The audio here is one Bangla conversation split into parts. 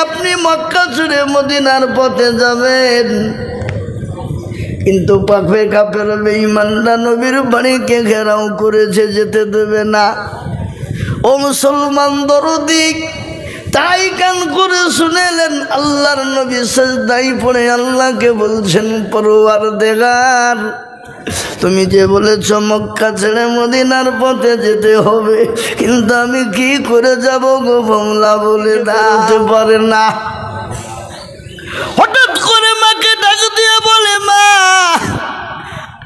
আপনি মক্কা ছেড়ে মদিনার পথে যাবেন, কিন্তু পাখে কাফের বেঈমানরা নবীর বাড়িকে ঘেরাও করেছে, যেতে দেবে না। ও মুসলমান দরদি, তাই কান করে শুনেলেন। আল্লাহর নবী সিজদায় পড়ে আল্লাহকে বলছেন, পরওয়ারদিগার, তুমি যে বলেছ মক্কা ছেড়ে মদিনার পথে যেতে হবে, কিন্তু আমি কি করে যাব গো বাংলা বলে দাঁড়াতে পারে না। হঠাৎ করে মাকে ডাক দিয়ে বলে, মা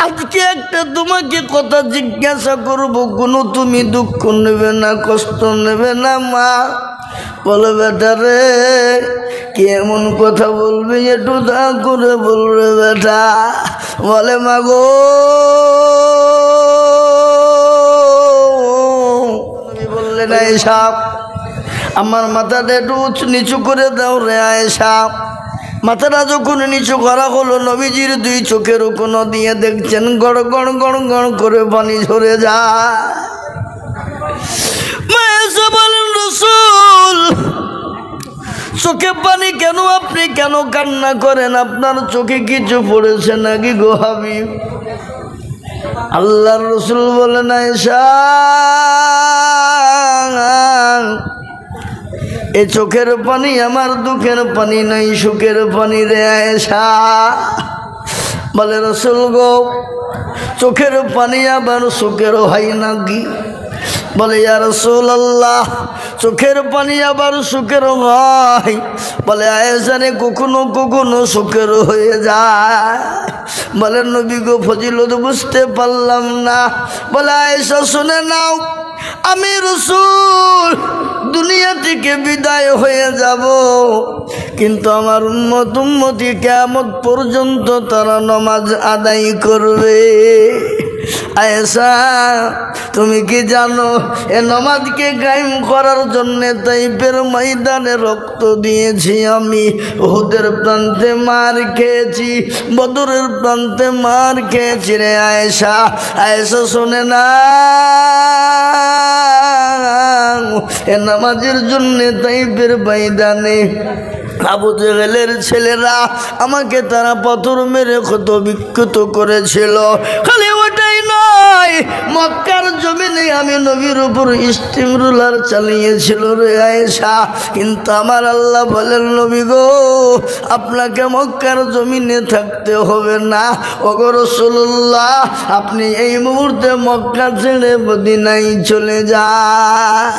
আজকে একটা তোমাকে কথা জিজ্ঞাসা করব, কোনো তুমি দুঃখ নেবে না, কষ্ট নেবে না মা। বলে, বেটা রে, কি এমন কথা বলবে, একটু দা করে বলবে বেটা। বলে, মা গো, বললেন আয়েশা, আমার মাথাটা একটু নিচু করে দাও রে আয়েশা। মাথাটা যখন নিচু করা হলো, নবীজির দুই চোখের কোণ দিয়ে দেখছেন গড় গড় গড় গড় করে পানি ঝরে যায়। মায়েশা বলেন, রাসূল, চোখে পানি কেন, আপনি কেন কান্না করেন, আপনার চোখে কিছু পড়েছে নাকি গো হাবিব? আল্লাহর রাসূল বলেন, আয়েশা, এ চোখের পানি আমার দুঃখের পানি নাই, সুখের পানি রে আয়েশা। বলে, রাসূল গো, চোখের পানি আবার সুখের হয় নাকি? বলে, ইয়া রাসূলুল্লাহ, চোখের পানি আবার সুখের হয়। বলে, আয়েশা রে, কখনো কখনো সুখের হয়ে যায়। বলে, নবী গো, ফজিলত বুঝতে পারলাম না। বলে, আয়েশা শুনে নাও, আমি রাসূল দুনিয়া থেকে বিদায় হয়ে যাব, কিন্তু আমার উম্মত উম্মতি কিয়ামত পর্যন্ত তারা নামাজ আদায় করবে। আয়েশা, তুমি কি জানো, এ নামাজকে কায়েম করার জন্য তাইফের ময়দানে রক্ত দিয়েছি আমি, উহুদের প্রান্তে মার খেয়েছি, বদরের প্রান্তে মার খেয়েছি রে আয়েশা। আয়েশা শুনে না, এ নামাজের জন্য তাইফের ময়দানে আবু জেহেলের ছেলেরা আমাকে তারা পাথর মেরে ক্ষত বিক্ষত করেছিল। খালি ওটাই নয়, মক্কার জমিনে আমি নবীর উপর স্টিম রুলার চালিয়েছিল রে আয়েশা, কিন্তু আমার আল্লাহ বলেন, নবী গো, আপনাকে মক্কার জমিনে থাকতে হবে না। ওগো রাসূলুল্লাহ, আপনি এই মুহূর্তে মক্কা ছেড়ে মদিনায় চলে যান।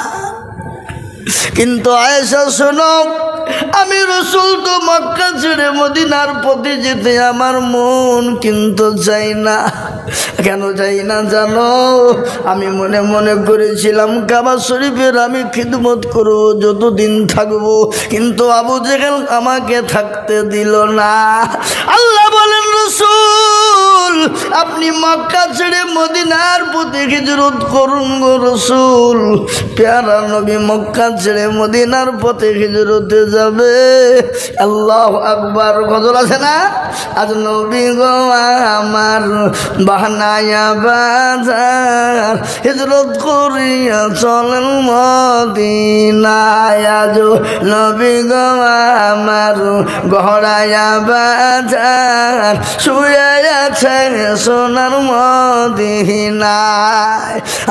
কিন্তু আয়েশা শোনো, আমি রাসূল তো মক্কা ছেড়ে মদিনার পথে যেতে আমার মন কিন্তু চাই না। কেন চাই না জানো? আমি মনে মনে করেছিলাম কাবা শরীফের আমি খিদমত করব যতদিন থাকবো, কিন্তু আবু জেহেল আমাকে থাকতে দিল না। আল্লাহ বলেন, রাসূল আপনি মক্কা ছেড়ে মদিনার পথে হিজরত করুন গো রাসূল। প্যারা নবী মক্কা ছেড়ে মদিনার পথে হিজরতে যাবে। আল্লাহু আকবার। গজল আছে না? আজ নবী গো আমার বাহানায়া বাজার, হিজরত করিয়া চলেন মদিনায়। আজ নবী গো আমার গহরায়া বাজার, শুয়ে আছে সোনার মদিনায়।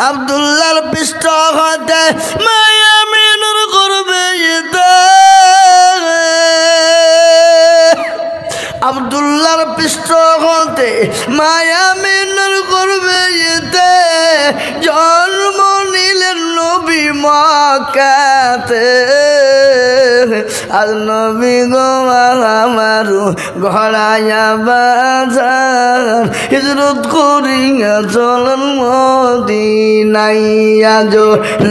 আব্দুল্লাহর পৃষ্ঠ হতে মায়া মিনুর করবে যেতে, আব্দুল্লাহর পৃষ্ঠ হতে মায়া মিনুর করবে যেতে, জন্ম নিলেন নবী মক্কাতে। আজ নবী গো আমার গড়াইয়া বাজার, হিজরত করিয়া চলেন মদিনায়। আজ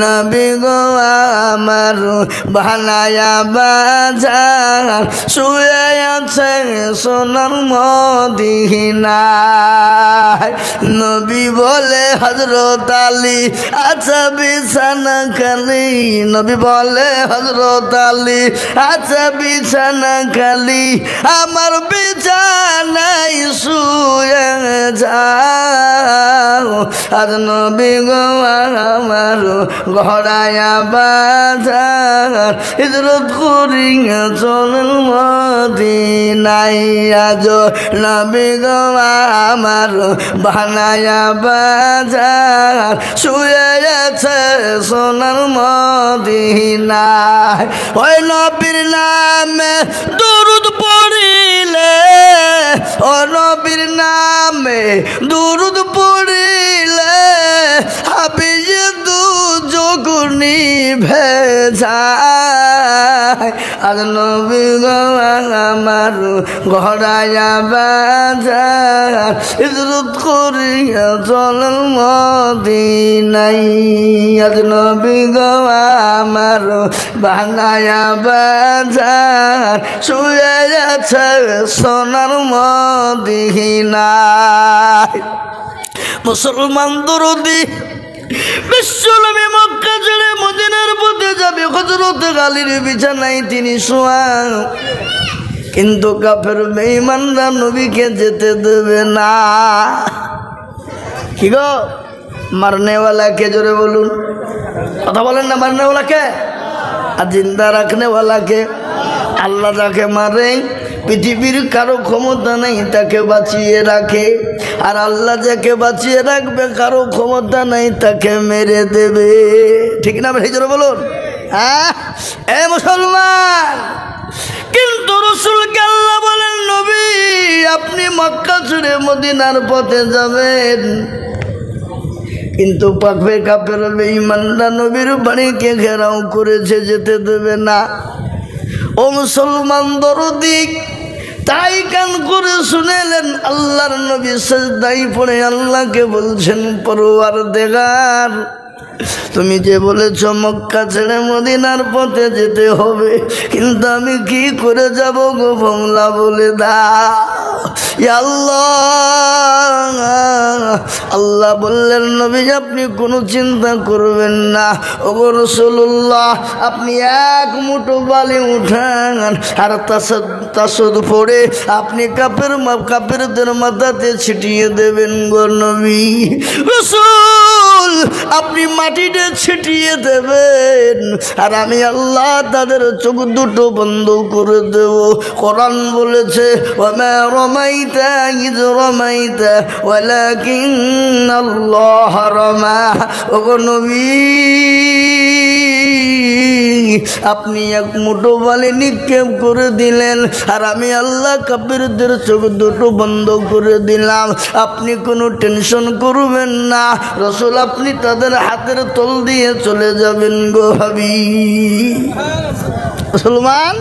নবী গো আমার বানায়া বাজার, শুয়ে আছে সোনার মদিনায়। নবী বলে হযরত আলী আচ্ছা বিছানা খালি, নবী বলে হযরত আলী আচ্ছা বিছানা খালি আমার বিছানায় শুয়ে যাও আর নবী গো আমার ঘরায়া বাজার হিজরত করিয়া চলেন মদিনায় আজ নবী গো আমার বানায়া বাজার শুয়ে আছে সোনার মদিনায় ওই নবীর নামে দরুদ পড়িলে ও নবীর নামে দরুদ পড়িলে হাবিয়ে দু যোগুনি ভেজায় আর নবী গো আমার ঘরায়া বাজার হিজরত করিয়া চলেন মদিনায় আজ নবী গো আমার বানায়া বাজার শুয়ে আছে সোনার মদিনায় মুসলমান দরদি বিশ্বনবী মক্কা ছেড়ে মদিনার পথে যাবে হযরত আলীর বিছানায় তিনি শোয়া কিন্তু কাফের বেঈমানরা নবীকে যেতে দেবে না কি গো মারনেওয়ালাকে জোরে বলুন কথা বলেন না মারনেওয়ালাকে আর জিন্দা রাখনেওয়ালাকে আল্লাহ যাকে মারে পৃথিবীর কারো ক্ষমতা নেই তাকে বাঁচিয়ে রাখে আর আল্লাহ যাকে বাঁচিয়ে রাখবে কারো ক্ষমতা নেই তাকে মেরে দেবে ঠিক না ভাই জোরে বলুন হ্যাঁ এ মুসলমান কিন্তু রাসূলকে আল্লাহ বলেন নবী আপনি মক্কা ছেড়ে মদিনার পথে যাবেন কিন্তু পাকবে কাফের বেঈমানরা নবীর বাড়িকে ঘেরাও করেছে যেতে দেবে না ও মুসলমান দরদি তাই কান করে শুনেলেন আল্লাহর নবী সিজদায় পড়ে আল্লাহকে বলছেন পরওয়ারদিগার তুমি যে বলেছ মক্কা ছেড়ে মদিনার পথে যেতে হবে কিন্তু আমি কি করে যাব গো বাংলা বলে দাও ইয়া আল্লাহ আল্লাহ বললেন নবী আপনি কোনো চিন্তা করবেন না ওগো রাসূলুল্লাহ আপনি এক মুঠো বালি উঠান আর তাসদ পড়ে আপনি কাফেরদের মাথাতে ছিটিয়ে দেবেন গো নবী রাসূল আপনি মাটিতে ছিটিয়ে দেবেন আর আমি আল্লাহ তাদের চোখ দুটো বন্ধ করে দেব কোরআন বলেছে ওমা রমাইতা ইয রমাইতা ওয়ালাকিন্নাল্লাহ রামা ওগো নবী আপনি এক মুঠো বালি নিক্ষেপ করে দিলেন আর আমি আল্লাহ কাফেরদের চোখ দুটো বন্ধ করে দিলাম আপনি কোনো টেনশন করবেন না রাসূল আপনি তাদের হাতের তল দিয়ে চলে যাবেন গো হাবিব মুসলমান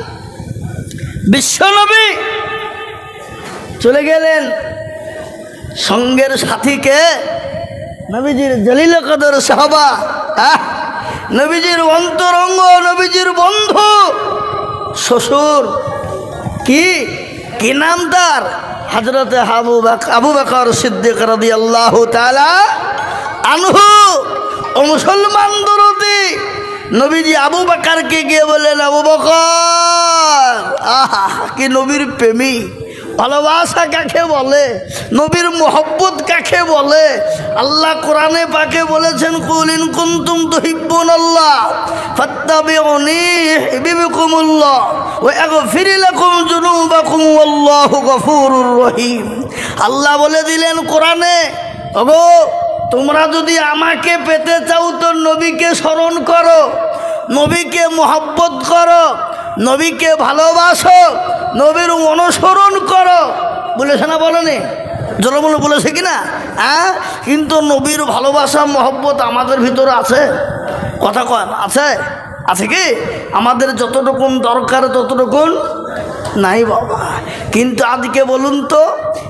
বিশ্বনবী চলে গেলেন সঙ্গের সাথীকে নবীজির জলিল কদর সাহাবা নবীজির অন্তরঙ্গ নবীজির বন্ধু শ্বশুর কি নাম তার হযরত আবু বকর সিদ্দিক রাদিয়াল্লাহু তাআলা আনহু ও মুসলমান দরদি নবীজি আবু বকরকে গিয়ে বলেন আবু বকর আহা কি নবীর প্রেমিক ভালোবাসা কাকে বলে নবীর মোহব্বত কাকে বলে আল্লাহ কোরআনে পাকে বলেছেন কুল ইন কুনতুম তুহিব্বুনাল্লাহ ফাত্তাবিউনি ইউহিব্বুকুমুল্লাহ ওয়া ইয়াগফির লাকুম যুনুবাকুম ওয়াল্লাহু গফুরুর রহিম আল্লাহ বলে দিলেন কোরআনে ওগো তোমরা যদি আমাকে পেতে চাও তো নবীকে স্মরণ করো নবীকে মোহব্বত করো নবীকে ভালোবাসো নবীর অনুসরণ করো বলেছে না বলেনি জলমূল বলেছে কি না হ্যাঁ কিন্তু নবীর ভালোবাসা মহব্বত আমাদের ভিতরে আছে কথা কন আছে আছে কি আমাদের যতটুকুন দরকার ততটুকুন নাই বাবা কিন্তু আজকে বলুন তো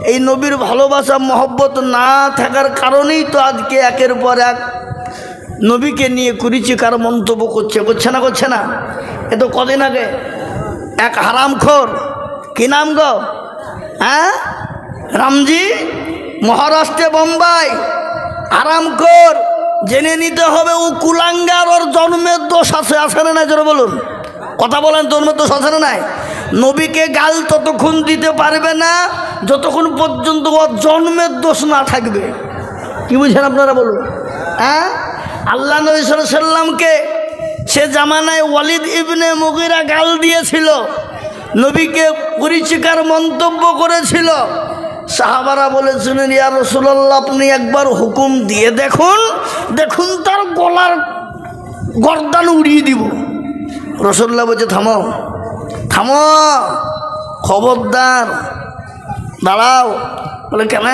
এই নবীর ভালোবাসা মহব্বত না থাকার কারণেই তো আজকে একের পর এক নবীকে নিয়ে কুরুচিকার মন্তব্য করছে না এ তো কদিন আগে এক হারামখোর কি নাম গো হ্যাঁ রামজি মহারাষ্ট্রে বোম্বাই আরামখোর জেনে নিতে হবে ও কুলাঙ্গার ওর জন্মের দোষ আছে না জোরে বলুন কথা বলেন, তোর মতো সচেতন নাই। নবীকে গাল ততক্ষণ দিতে পারবে না যতক্ষণ পর্যন্ত ওর জন্মের দোষ না থাকবে। কি বুঝছেন আপনারা বলুন? হ্যাঁ, আল্লাহ নবী সাল্লাল্লাহু আলাইহি সাল্লামকে সে জামানায় ওয়ালিদ ইবনে মুগিরা গাল দিয়েছিল, নবীকে পরিচিকার মন্তব্য করেছিল। সাহাবারা বলেছিলেন, ইয়া রাসূলুল্লাহ, আপনি একবার হুকুম দিয়ে দেখুন, দেখুন তার গলার গর্দান উড়িয়ে দিব। রাসূলুল্লাহ বলছে, থামো থামো, খবরদার, দাঁড়াও। বলে কেন?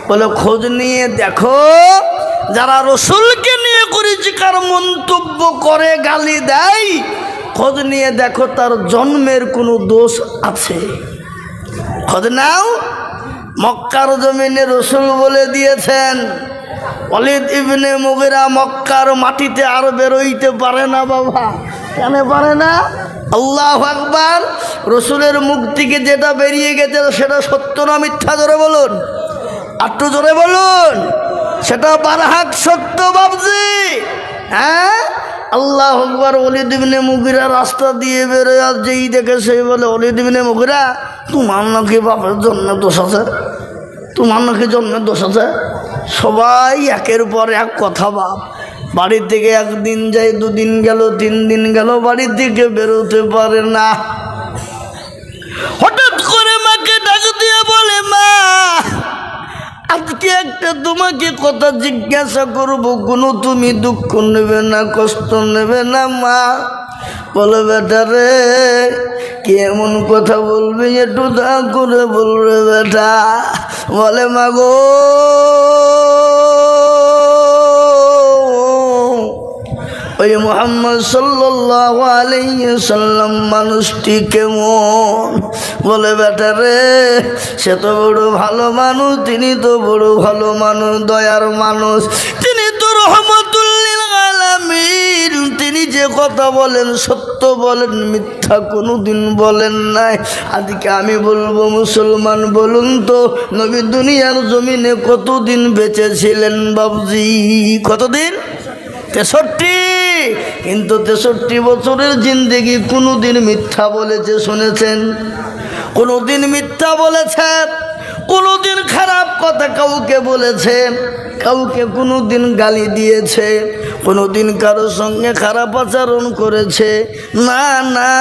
বলে খোঁজ নিয়ে দেখো, যারা রসুলকে নিয়ে পরিচিকার মন্তব্য করে, গালি দেয়, খোঁজ নিয়ে দেখো তার জন্মের কোনো দোষ আছে। খোঁজ নাও। মক্কার জমিনে রসুল বলে দিয়েছেন, ওয়ালিদ ইবনে মুগিরা মক্কার মাটিতে আর বেরোইতে পারে না বাবা। কেন পারে না? আল্লাহু আকবার। রসুলের মুখ থেকে যেটা বেরিয়ে গেছে সেটা সত্য না মিথ্যা? জোরে বলুন, একটু জোরে বলুন। সেটা বারহাক সত্য বাবজি। হ্যাঁ, আল্লাহু আকবার। ওয়ালিদ ইবনে মুগিরা রাস্তা দিয়ে বেরোয়, আর যেই দেখে সেই বলে, ওয়ালিদ ইবনে মুগিরা, তোমার নাকি বাপের জন্মের দোষ আছে, তোমার নাকি জন্মের দোষ আছে। সবাই একের পর এক কথা বাপ। বাড়ি থেকে একদিন যায়, দুদিন গেল, 3 দিন গেল, বাড়ি থেকে বেরোতে পারে না। হঠাৎ করে মাকে ডাক দিয়ে বলে, মা, আজকে একটা তোমাকে কথা জিজ্ঞাসা করবো, কোনো তুমি দুঃখ নেবে না, কষ্ট নেবে না মা। বলে, বেটা রে, কি এমন কথা বলবে, একটু দা করে বলবে বেটা। বলে, মা গো, ওই মুহাম্মদ সাল্লাল্লাহু আলাইহি সাল্লাম মানুষটি কেমন? বলে, বেটা রে, সে তো বড় ভালো মানুষ, তিনি তো বড় ভালো মানুষ, দয়ার মানুষ, তিনি তো রহমাতুল লিল আলামিন। তিনি যে কথা বলেন সত্য বলেন, মিথ্যা কোনোদিন বলেন নাই। আজকে আমি বলবো, মুসলমান বলুন তো, নবী দুনিয়ার জমিনে কতদিন বেঁচে ছিলেন বাবজি? কতদিন? 63। কিন্তু 63 বছরের জিন্দেগি কোনোদিন মিথ্যা বলেছে শুনেছেন? কোনোদিন মিথ্যা বলেছে? কোনোদিন খারাপ কথা কাউকে বলেছে? কাউকে কোনোদিন গালি দিয়েছে? কোনোদিন কারোর সঙ্গে খারাপ আচরণ করেছে? না না,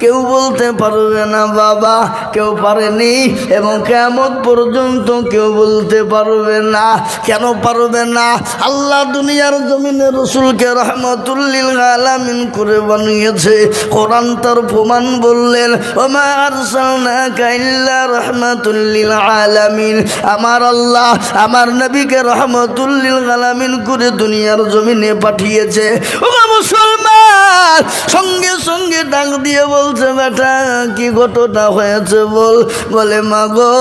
কেউ বলতে পারবে না বাবা, কেউ পারেনি, এবং কিয়ামত পর্যন্ত কেউ বলতে পারবে না। কেন পারবে না? আল্লাহ দুনিয়ার জমিনে রসুলকে রহমাতুল লিল আলামিন করে বানিয়েছে। কোরআন তার প্রমাণ বললেন, ওমা আরসালনাকা ইল্লা রাহমাতুল লিল আলামিন। আমার আল্লাহ আমার নবীকে রহমাতুল লিল আলামিন করে দুনিয়ার জমিনে পাঠিয়েছে। ও মুসলমান, সঙ্গে সঙ্গে ডাক দিয়ে বলছে, বেটা কি ঘটনা হয়েছে বল। বলে, মা গো,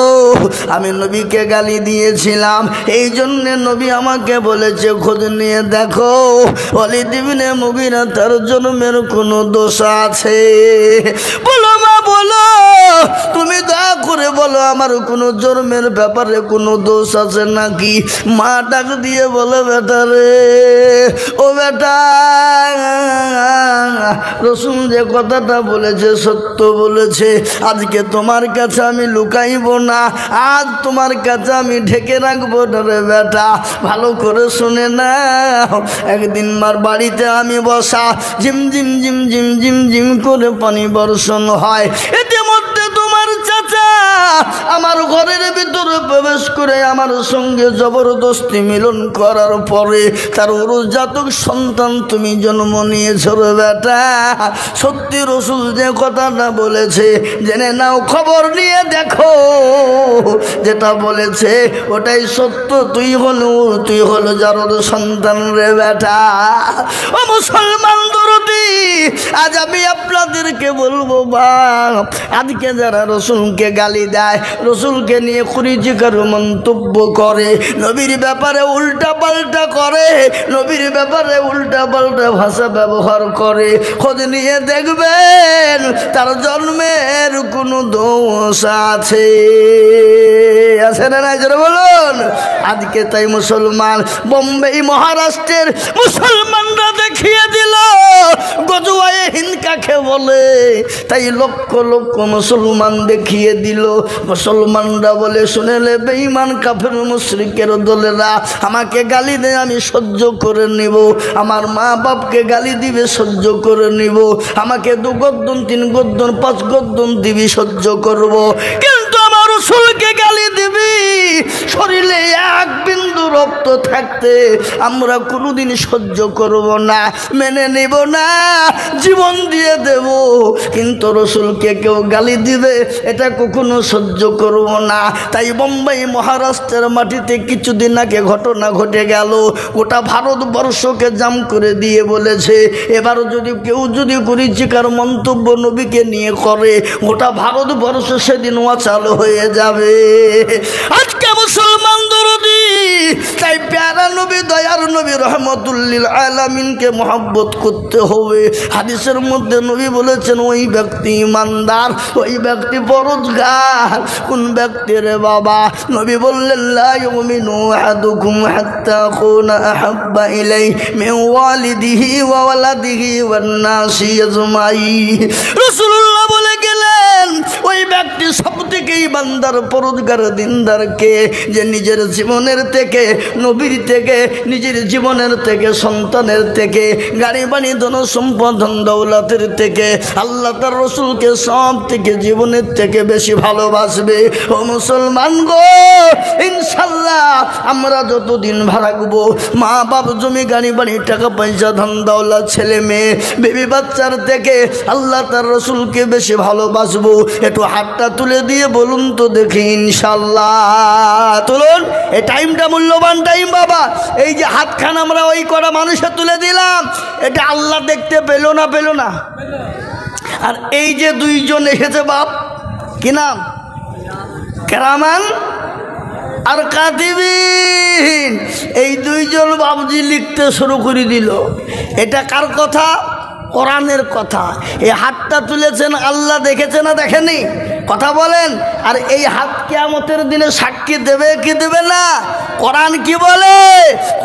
আমি নবীকে গালি দিয়েছিলাম, এই জন্যে নবী আমাকে বলেছে খোঁজ নিয়ে দেখো ওয়ালিদ ইবনে মুগিরা তার জন্মের কোনো দোষ আছে। বলো মা, বলো, তুমি দয়া করে বলো, আমার কোনো জন্মের ব্যাপারে কোনো দোষ আছে নাকি? মা ডাক দিয়ে বলে, বেটা রে, ও বেটা, রসুল যে কথাটা বলেছে সত্য বলেছে। আজকে তোমার কাছে আমি লুকাইব না, আজ তোমার কাছে আমি ঢেকে রাখবো না রে বেটা। ভালো করে শুনে না। একদিন মার বাড়িতে আমি বসা, ঝিমঝিম ঝিমঝিম ঝিমঝিম করে পানি বর্ষণ হয়। ইতিমধ্যে তোমার চাচা আমার ঘরের ভিতরে প্রবেশ করে আমার সঙ্গে জবরদস্তি মিলন করার পরে তার উরুজাতক সন্তান তুমি জন্ম নিয়েছ রে বেটা। সত্যি রসুল যে কথাটা বলেছে জেনে নাও, খবর নিয়ে দেখো, যেটা বলেছে ওটাই সত্য। তুই হলো যার সন্তান রে বেটা। ও মুসলমান দরদি, আজ আমি আপনাদেরকে বলবো বাপ, আজকে যারা রসুলকে গালি দেয়, রসুলকে নিয়ে কুরুচিকর মন্তব্য করে, নবীর ব্যাপারে উল্টা পাল্টা করে, নবীর ব্যাপারে উল্টা পাল্টা ভাষা ব্যবহার করে, খোঁজ নিয়ে দেখবেন তার জন্মের কোনো দোষ আছে না নাই? জোরে বলুন। আজকে তাই মুসলমান, বোম্বে মহারাষ্ট্রের মুসলমানরা দেখে দেখিয়ে দিল গজওয়ায়ে হিন্দ কাকে বলে। তাই লক্ষ লক্ষ মুসলমান দেখিয়ে দিল। মুসলমানরা বলে, শুনেলে বেঈমান কাফের মুশরিকের দলেরা আমাকে গালি দেয়, আমি সহ্য করে নিব। আমার মা বাপকে গালি দিবে, সহ্য করে নিব। আমাকে 2 গর্দন 3 গর্দন 5 গর্দন দিবি, সহ্য করব। কিন্তু আমার রাসূলকে গালি দিবি, শরীরে 1 বিন্দু রক্ত থাকতে আমরা কোনোদিন সহ্য করব না, মেনে নেব না, জীবন দিয়ে দেব। কিন্তু রাসূলকে কেউ গালি দিবে, এটা কখনো সহ্য করব না। তাই বোম্বাই মহারাষ্ট্রের মাটিতে কিছুদিন আগে ঘটনা ঘটে গেল। গোটা ভারতবর্ষকে জাম করে দিয়ে বলেছে, এবারও যদি কেউ যদি কুরুচিকার মন্তব্য নবীকে নিয়ে করে, গোটা ভারতবর্ষ সেদিন অচল হয়ে যাবে। আজকে মুসলমান দরদি, তাই প্যারা নবী, দয়ার নবী, রহমতুল্লিল আলামিনকে মহব্বত করতে হবে। হাদিসের মধ্যে নবী বলেছেন, ওই ব্যক্তি ইমানদার, ওই ব্যক্তি পরহেজগার। কোন ব্যক্তি রে বাবা? নবী বললেন, লা ইউমিনু আহাদুকুম হাত্তা আকুনা আহাব্বা ইলাইহি মিন ওয়ালিদিহি ওয়া ওয়ালাদিহি ওয়ান নাসি আজমাইন। রাসূলুল্লাহ বলে গেলেন, ওই ব্যক্তি সবথেকে ইমানদার পরহেজগার দিনদারকে, যে নিজের জীবনের থেকে, নবীর থেকে, নিজের জীবনের থেকে, সন্তানের থেকে, গাড়ি বাড়ি ধন সম্পদ ধন দৌলতের থেকে, আল্লাহ তার রাসূলকে সব থেকে, জীবনের থেকে বেশি ভালোবাসবে। ও মুসলমান গো, ইনশাআল্লাহ আমরা যতদিন থাকবো, মা বাপ, জমি গাড়ি বাড়ি, টাকা পয়সা, ধন দৌলত, ছেলে মেয়ে, বেবি বাচ্চার থেকে আল্লাহ তার রাসূলকে বেশি ভালোবাসবো। একটু হাতটা তুলে দিয়ে বলুন তো দেখি, ইনশাআল্লাহ। তুলুন, এই টাইমটা মূল্যবান টাইম বাবা। এই যে হাতখান আমরা ওই করা মানুষে তুলে দিলাম, এটা আল্লাহ দেখতে পেল না? পেল না? আর এই যে 2 জন এসেছে বাপ, কি নাম? কেরামান আর কাতিবিন। এই 2 জন বাবজি লিখতে শুরু করে দিল। এটা কার কথা? কোরআনের কথা। এই হাতটা তুলেছেন আল্লাহ দেখেছে না দেখেনি? কথা বলেন। আর এই হাত কিয়ামতের দিনে সাক্ষী দেবে কি দেবে না? কোরআন কি বলে?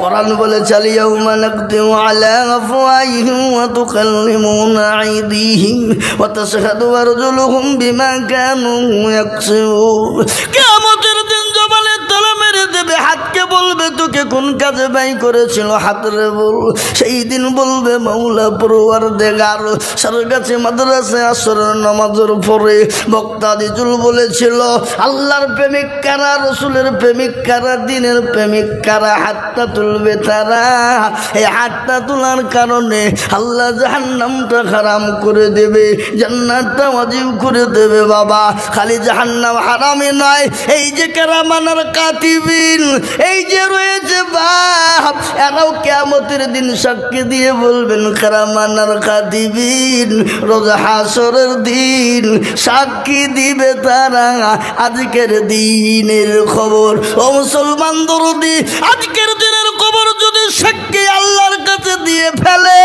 কোরআন বলে, চাল ইয়াউমা নাকদিমু আলা আফওয়াহিহিম ওয়া তুকাল্লিমুনা আইদিহিম ওয়া তাশহাদু আরজুলুহুম বিমা কানু ইয়াকসিবুন। কিয়ামতের দিন জবানের তলা মেরে দেবে, হাতকে বলবে, তোকে কোন কাজে ব্যয় করেছিল? হাতরে বল। সেই দিন বলবে, মাওলা পরওয়ারদিগার, সরকারি মাদ্রাসায় আসরের নামাজের পরে বক্তা দিজুল বলেছিল, আল্লাহর প্রেমিক কারা, রাসূলের প্রেমিক কারা, দিনের প্রেমিক কারা? হাতটা তুলবে তারা। এই হাতটা তোলার কারণে আল্লাহ জাহান্নামটা হারাম করে দেবে, জান্নাতটা ওয়াজিব করে দেবে বাবা। খালি জাহান্নাম হারামই নয়, এই যে কেরামান আর কাতিবিন, এই যে রয়েছে বাপ, এরাও কিয়ামতের দিন সাক্ষী দিয়ে বলবেন, কেরামান আর কাতিবিন রোজ হাসরের দিন সাক্ষী দিবে তারা আজকের দিনের খবর। ও মুসলমান দরদি, আজকের দিনের খবর যদি সাক্ষী আল্লাহর কাছে দিয়ে ফেলে,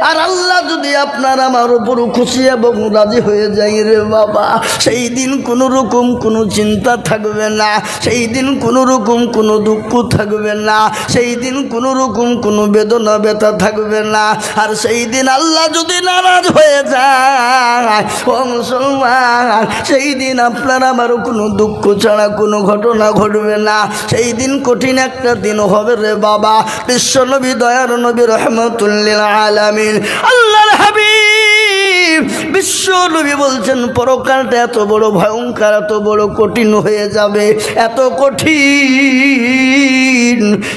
আর আল্লাহ যদি আপনার আমার উপর খুশি এবং রাজি হয়ে যায় রে বাবা, সেই দিন কোনো রকম কোনো চিন্তা থাকবে না, সেই দিন কোনো রকম কোনো দুঃখ থাকবে না, সেই দিন কোনো রকম কোনো বেদনা ব্যথা থাকবে না। আর সেই দিন আল্লাহ যদি নারাজ হয়ে যায়, ও মুসলমান, সেই দিন আপনার আমারও কোনো দুঃখ ছাড়া কোনো ঘটনা ঘটবে না। সেই দিন কঠিন একটা দিন হবে রে বাবা। বিশ্ব নবী, দয়ার নবী, রহমতুল্লিল আলামিন, আল্লাহর হাবিব বিশ্ব নবী বলছেন, পরকালটা এত বড় ভয়ঙ্কর, এত বড় কঠিন হয়ে যাবে, এত কঠিন,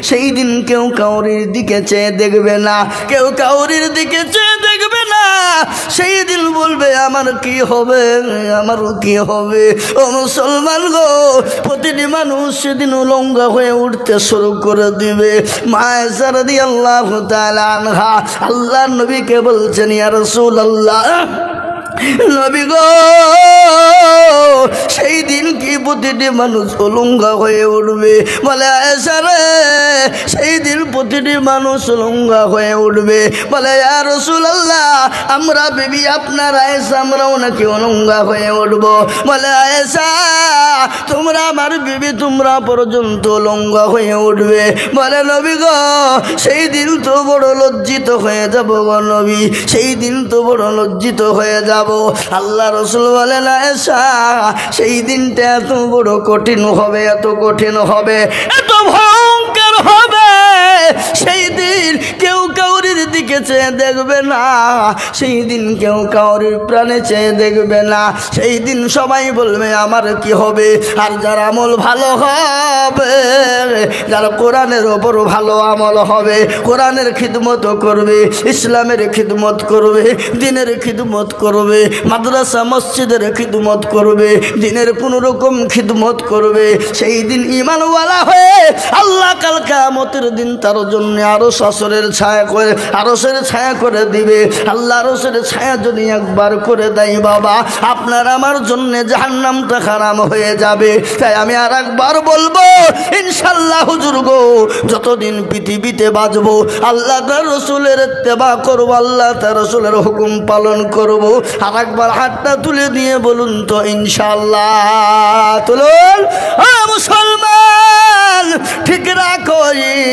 সেই দিন কেউ কাউরির দিকে চেয়ে দেখবে না, কেউ কাউরির দিকে চেয়ে দেখবে না। সেই দিন বলবে, আমার কি হবে, আমারও কি হবে? ও মুসলমান গো, প্রতিটি মানুষ সেদিন উলঙ্গা হয়ে উঠতে শুরু করে দিবে। মা আয়েশা রাদিয়াল্লাহু তাআলা আনহা আল্লাহর নবীকে বলছেন, ইয়া রাসূলুল্লাহ, নবী গো সেই দিন কি প্রতিটি মানুষ উলঙ্গ হয়ে উঠবে? বলে আয়েশা রে সেই দিন প্রতিটি মানুষ উলঙ্গ হয়ে উঠবে। বলে ইয়া রাসূলুল্লাহ আমরা বিবি আপনার আয়েশা আমরাও নাকি উলঙ্গ হয়ে উঠব? বলে আয়েশা তোমরা আমার বিবি তোমরা পর্যন্ত উলঙ্গ হয়ে উঠবে। বলে নবী গো সেই দিন তো বড় লজ্জিত হয়ে যাব গো নবী, সেই দিন তো বড় লজ্জিত হয়ে যাব। আল্লাহ রাসূল বলেন আয়েশা সেই দিনটা এত বড় কঠিন হবে, এত কঠিন হবে, এত ভয়ঙ্কর হবে, সেই দিন কেউ কাউরির দিকে চেয়ে দেখবে না, সেই দিন কেউ কাউরির প্রাণে চেয়ে দেখবে না। সেই দিন সবাই বলবে আমার কি হবে? আর যার আমল ভালো হবে, যারা কোরআনের ওপর ভালো আমল হবে, কোরআনের খিদমত করবে, ইসলামের খিদমত করবে, দিনের খিদমত করবে, মাদ্রাসা মসজিদের খিদমত করবে, দিনের কোনো রকম খিদমত করবে, সেই দিন ঈমানওয়ালা হয়ে আল্লাহ কাল কিয়ামতের দিন তার জন্য আরশের ছায়া করে দিবে। আল্লাহ আরশের ছায়া যদি একবার করে দেয় বাবা আপনার আমার জন্য জাহান্নামটা হারাম হয়ে যাবে। তাই আমি আর একবার বলবো ইনশাআল্লাহ হুজুর গো যতদিন পৃথিবীতে বাঁচবো আল্লাহ তার রাসূলের ইত্তেবা করব, আল্লাহ তার রাসূলের হুকুম পালন করব। আর একবার হাতটা তুলে দিয়ে বলুন তো ইনশাআল্লাহ। তুলুন মুসলমান ঠিক রাখো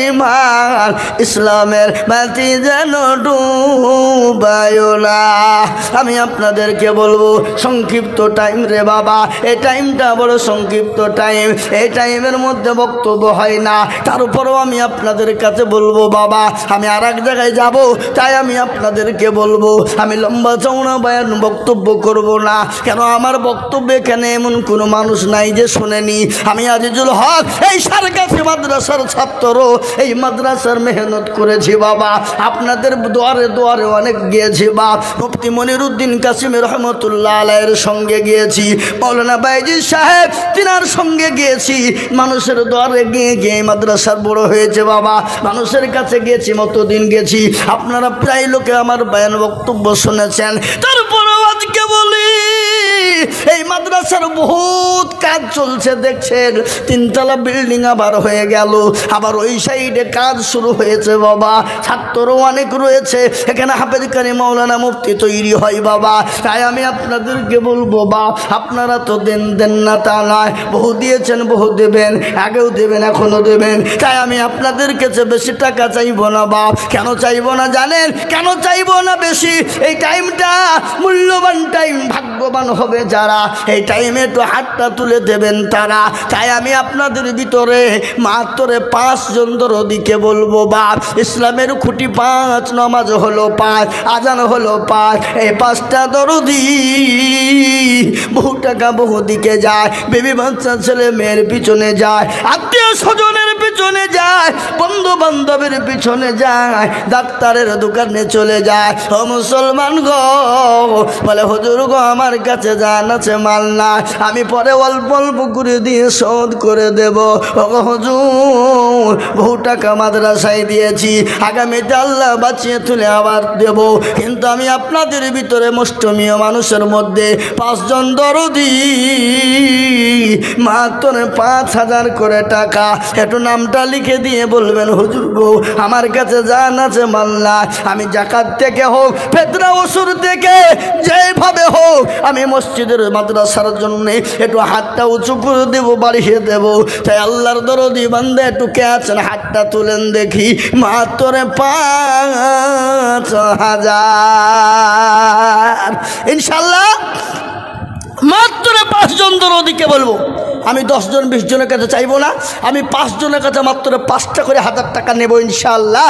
ঈমান, ইসলামের বাতি যেন ডুবায়ো না। আমি আপনাদেরকে বলবো সংক্ষিপ্ত টাইম রে বাবা, এই টাইমটা বড় সংক্ষিপ্ত টাইম, এই টাইমের মধ্যে বক্তব্য হয় না। তারপরেও আমি আপনাদের কাছে বলবো বাবা আমি আর এক জায়গায় যাব, তাই আমি আপনাদেরকে বলবো আমি লম্বা চওড়া বয়ান বক্তব্য করব না। কেন আমার বক্তব্য এখানে এমন কোনো মানুষ নাই যে শোনেনি। আমি আজিজুল হক এই সারকাছি মাদ্রাসার ছাত্র, এই মাদ্রাসার মেহনত করেছি বাবা, আপনাদের দুয়ারে দুয়ারে অনেক গিয়েছি বা মুফতি মনিরুদ্দিন কাসিম রহমতুল্লাহ আলাইহির সঙ্গে গিয়েছি, মাওলানা বাইজি সাহেব তিনার সঙ্গে গিয়েছি, মানুষের দুয়ারে গিয়ে গিয়ে মাদ্রাসার বড় হয়েছে বাবা, মানুষের কাছে গিয়েছি, মতদিন গেছি, আপনারা প্রায় লোকে আমার বয়ান বক্তব্য শুনেছেন। তারপরেও আজকে বলি এই মাদ্রাসার বহুত কাজ চলছে দেখছেন, তিনতলা বিল্ডিং আবার হয়ে গেল, আবার ওই সাইডে কাজ শুরু হয়েছে বাবা, ছাত্রও অনেক রয়েছে, এখানে হাফেজ কারি মাওলানা মুফতি তৈরি হয় বাবা। তাই আমি আপনাদেরকে বলবো বা আপনারা তো দেন না তা নয়, বহু দিয়েছেন বহু দেবেন, আগেও দেবেন এখনও দেবেন। তাই আমি আপনাদের কাছে বেশি টাকা চাইবো না বাপ। কেন চাইবো না জানেন? কেন চাইবো না বেশি? এই টাইমটা মূল্যবান টাইম, ভাগ্যবান হবে যারা এই টাইমে একটু হাতটা তুলে দেবেন তারা। তাই আমি আপনাদের ভিতরে মাত্র 5 জন দরদিকে বলবো বাপ, ইসলামের খুঁটি 5, নামাজ হলো 5, আজান হলো 5, এই 5টা দরদি বহু টাকা বহু দিকে যায়, বেবি বাচ্চা ছেলে মেয়ের পিছনে যায়, আত্মীয় স্বজনের পিছনে যায়, বন্ধু বান্ধবের পিছনে যায়, ডাক্তারের দোকানে চলে যায়। ও মুসলমান গো বলে হুজুর গো আমার কাছে জান আছে মাল না, আমি পরে অল্প অল্প করে দিয়ে শোধ করে দেব। ও হুজুর বহু টাকা মাদ্রাসায় দিয়েছি, আগামীতে আল্লাহ বাঁচিয়ে তুলে আবার দেব, কিন্তু আমি আপনাদের ভিতরে মুষ্টমীয় মানুষের মধ্যে 5 জন দরদি মাত্র 5,000 করে টাকা, একটু নামটা লিখে দিয়ে বলবেন হুজুর গো আমার কাছে জান আছে মাল না, আমি যাকাত থেকে হোক ফেতরা ওসুর থেকে যেভাবে হোক আমি মসজিদের মাদ্রাসার জন্য একটু হাতটা উঁচু করে দেবো, বাড়িয়ে দেবো। তাই আল্লাহর দরদি বান্দা একটু কে আছেন হাতটা তুলেন দেখি, মাত্র 5,000 ইনশাল্লাহ। মাত্র 5 জন দরদিকে বলবো, আমি 10 জন 20 জনের কাছে চাইবো না, আমি 5 জনের কাছে মাত্র 5টা করে 1000 টাকা নেব ইনশাআল্লাহ।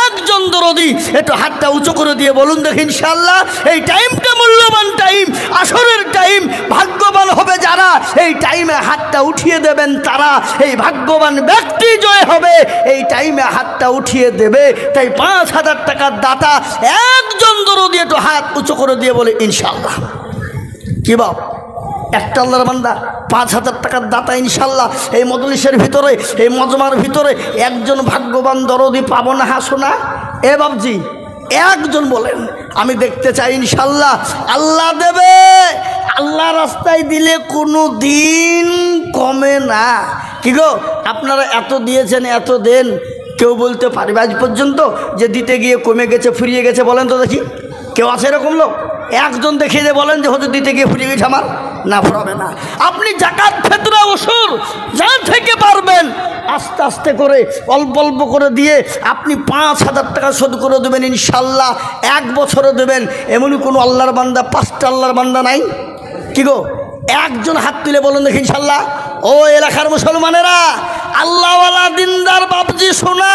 একজন দরদি একটু হাতটা উঁচু করে দিয়ে বলুন দেখি ইনশাআল্লাহ। এই টাইমটা মূল্যবান টাইম, আসরের টাইম, ভাগ্যবান হবে যারা এই টাইমে হাতটা উঠিয়ে দেবেন তারা, এই ভাগ্যবান ব্যক্তি জয় হবে এই টাইমে হাতটা উঠিয়ে দেবে। তাই 5,000 টাকার দাতা একজন দরদি একটু হাত উঁচু করে দিয়ে বলে ইনশাআল্লাহ। কি বাপ একটা আল্লাহর বান্দা 5,000 টাকার দাতা ইনশাল্লাহ। এই মজলিসের ভিতরে এই মজমার ভিতরে একজন ভাগ্যবান দরদি পাবো না? হাসো না এ বাবজি, একজন বলেন আমি দেখতে চাই ইনশাল্লাহ আল্লাহ দেবে। আল্লাহ রাস্তায় দিলে কোনো দিন কমে না। কি গো, আপনারা এত দিয়েছেন, এত দেন, কেউ বলতে পারবে আজ পর্যন্ত যে দিতে গিয়ে কমে গেছে, ফুরিয়ে গেছে? বলেন তো দেখি, কেউ আছে এরকম লোক? একজন দেখিয়ে যে বলেন যে হুজুর দিতে গিয়ে ফুরিয়ে গেছে আমার? না, ফুরাবে না। আপনি জাকাত, ফিতরা, ওসুর যা থেকে পারবেন আস্তে আস্তে করে অল্প অল্প করে দিয়ে আপনি 5,000 টাকা শোধ করে দেবেন ইনশাল্লাহ। 1 বছরে দেবেন। এমনই কোনো আল্লাহর বান্দা, 5টা আল্লাহর বান্দা নাই? কি গো, একজন হাত তুলে বলুন দেখি ইনশাল্লাহ। ও এলাকার মুসলমানেরা, আল্লাহওয়ালা দিনদার বাপজি শোনা,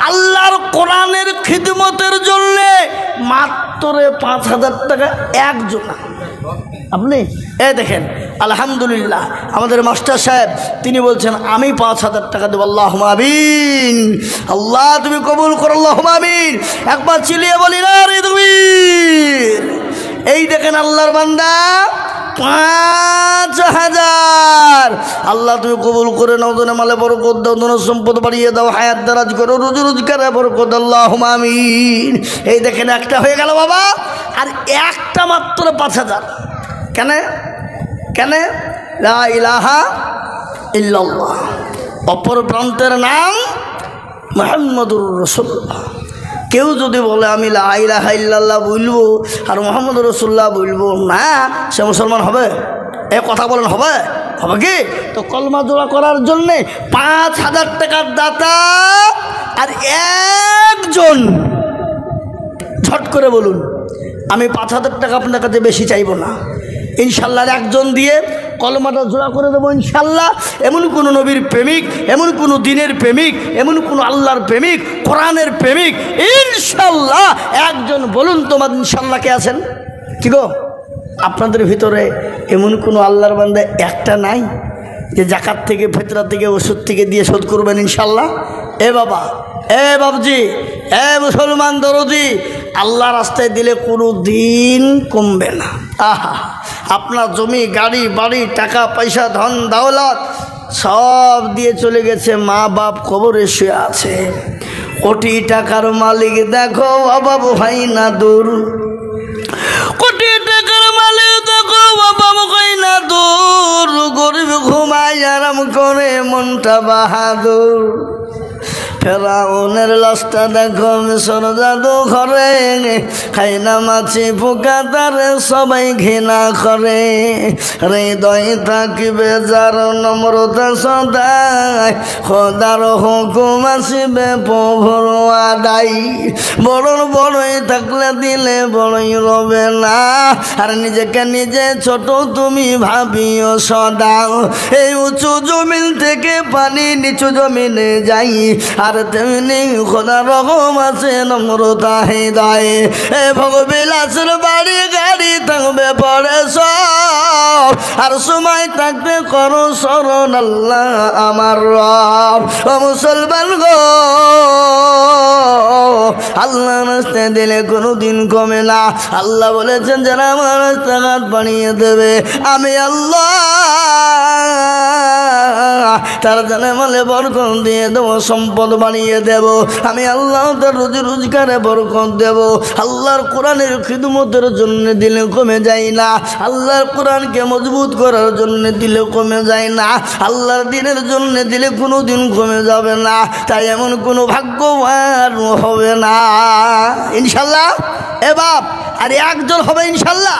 আল্লাহর কোরআনের খিদমতের জন্যে মাত্র 5,000 টাকা একজন। আপনি দেখেন, আলহামদুলিল্লাহ আমাদের মাস্টার সাহেব তিনি বলছেন আমি 5,000 টাকা দেবো। আল্লাহুম্মা আমিন। আল্লাহ তুমি কবুল করো, আল্লাহুম্মা আমিন। একবার চিলিয়ে বলি না রে তাকবীর। এই দেখেন আল্লাহর বান্দা 5,000। আল্লাহ তুমি কবুল করে নাও, ধনে মালে বরকত দাও, ধন সম্পদ বাড়িয়ে দাও, হায়াত দারাজ করো, রুজি রোজগারে বরকত, আল্লাহুম্মা আমিন। এই দেখেন একটা হয়ে গেল বাবা, আর একটা মাত্র 5,000। কেন? কেন? লা ইলাহা ইল্লাল্লাহ, অপর প্রান্তের নাম মুহাম্মাদুর রাসূলুল্লাহ। কেউ যদি বলে আমি লা ইলাহা ইল্লাল্লাহ বলবো আর মুহাম্মাদুর রাসূলুল্লাহ বলবো না, সে মুসলমান হবে? কথা বলেন, হবে? হবে কি? তো কলমা জোড়া করার জন্যে 5,000 টাকার দাতা আর একজন, ঝট করে বলুন আমি 5,000 টাকা আপনার কাছে বেশি চাইবো না ইনশাল্লাহ। একজন দিয়ে কলমাটা জোড়া করে দেবো ইনশাল্লাহ। এমন কোনো নবীর প্রেমিক, এমন কোনো দিনের প্রেমিক, এমন কোনো আল্লাহর প্রেমিক, কোরআনের প্রেমিক ইনশাল্লাহ একজন বলুন তোমার ইনশাল্লাহ কে আছেন? কি গো, আপনাদের ভিতরে এমন কোনো আল্লাহর বান্দা একটা নাই যে জাকাত থেকে, ফিতরা থেকে, ওষুধ থেকে দিয়ে শোধ করবেন ইনশাল্লাহ? এ বাবা, এ বাবজি, এ মুসলমান দরদি, আল্লাহ রাস্তায় দিলে কোনো দিন কমবে না। আহা, আপনার জমি, গাড়ি, বাড়ি, টাকা পয়সা, ধন দৌলত সব দিয়ে চলে গেছে, মা বাপ কবরে শুয়ে আছে। কোটি টাকার মালিক দেখো অভাব হয় না দূর, কোটি টাকার মালিক দেখো অভাব হয় না দূর, গরিব ঘুমায় আরাম করে মনটা বাহাদুর। ফেরাউনের লাশটা দেখো মিশর জাদু ঘরে, খাই না মাছি পোকা তারে সবাই ঘৃণা করে। হৃদয় থাকিবে যার নম্রতা সদাই, খোদার হুকুম আসিবে প্রভুর আদায়। বড়ই থাকলে দিলে বড়ই রবে না, আর নিজেকে নিজে ছোট তুমি ভাবিও সদা। এই উঁচু জমিন থেকে পানি নিচু জমিনে যাই, আর তেমনি খোদার রকম আছে নম্রতা হৃদয়। এ ভোগবিলাসের বাড়ি গাড়ি থাকবে পরে সব, আর সময় থাকবে করো শরণ আল্লাহ আমার রব। ও মুসলমান গো, আল্লাহ রাস্তায় দিলে কোনো দিন কমে না। আল্লাহ বলেছেন যারা আমার রাস্তাঘাট বানিয়ে দেবে আমি আল্লাহ তারা জানে মালে বরকত দিয়ে দেবো, সম্পদ বানিয়ে দেব আমি আল্লাহ। তার রুজি রোজগারে বরকত দেব। আল্লাহর কোরআনের খিদমতের জন্য দিলে কমে যায় না, আল্লাহর কোরআনকে মজবুত করার জন্য দিলে কমে যায় না, আল্লাহর দিনের জন্য দিলে কোনো দিন কমে যাবে না। তাই এমন কোনো ভাগ্যবান হবে না ইনশাল্লাহ। এ বাপ, আর একজন হবে ইনশাল্লাহ।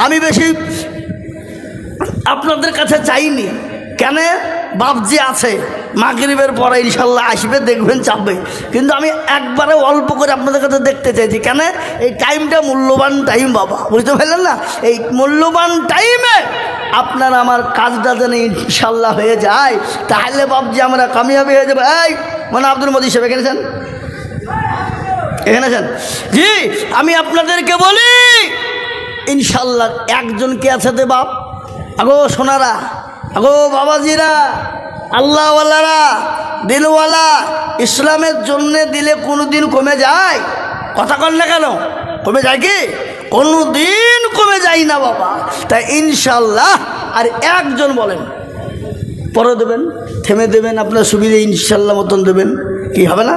আমি বেশি আপনাদের কাছে চাইনি। কেন? বাপজি আছে, মাগরিবের পরে ইনশাল্লাহ আসবে, দেখবেন চাপবে। কিন্তু আমি একবারে অল্প করে আপনাদের কাছে দেখতে চাইছি। কেন? এই টাইমটা মূল্যবান টাইম বাবা, বুঝতে পারলেন না? এই মূল্যবান টাইমে আপনার আমার কাজটা যেন ইনশাল্লাহ হয়ে যায়, তাহলে বাপজি আমরা কামিয়াবি হয়ে যাবো। এই মানে আব্দুল মজিদ সাহেব এখানে আছেন? এখানে আছেন? জি, আমি আপনাদেরকে বলি ইনশাল্লাহ একজনকে আছে দে বাপ। আগো সোনারা, আগো বাবাজিরা, আল্লাহওয়ালারা, দিলওয়ালা, ইসলামের জন্যে দিলে কোনো দিন কমে যায়? কথা কন না কেন? কমে যায় কি? কোনো দিন কমে যায় না বাবা। তাই ইনশাল্লাহ আর একজন বলেন, পরে দেবেন, থেমে দেবেন, আপনার সুবিধে ইনশাল্লাহ মতন দেবেন, কি হবে না?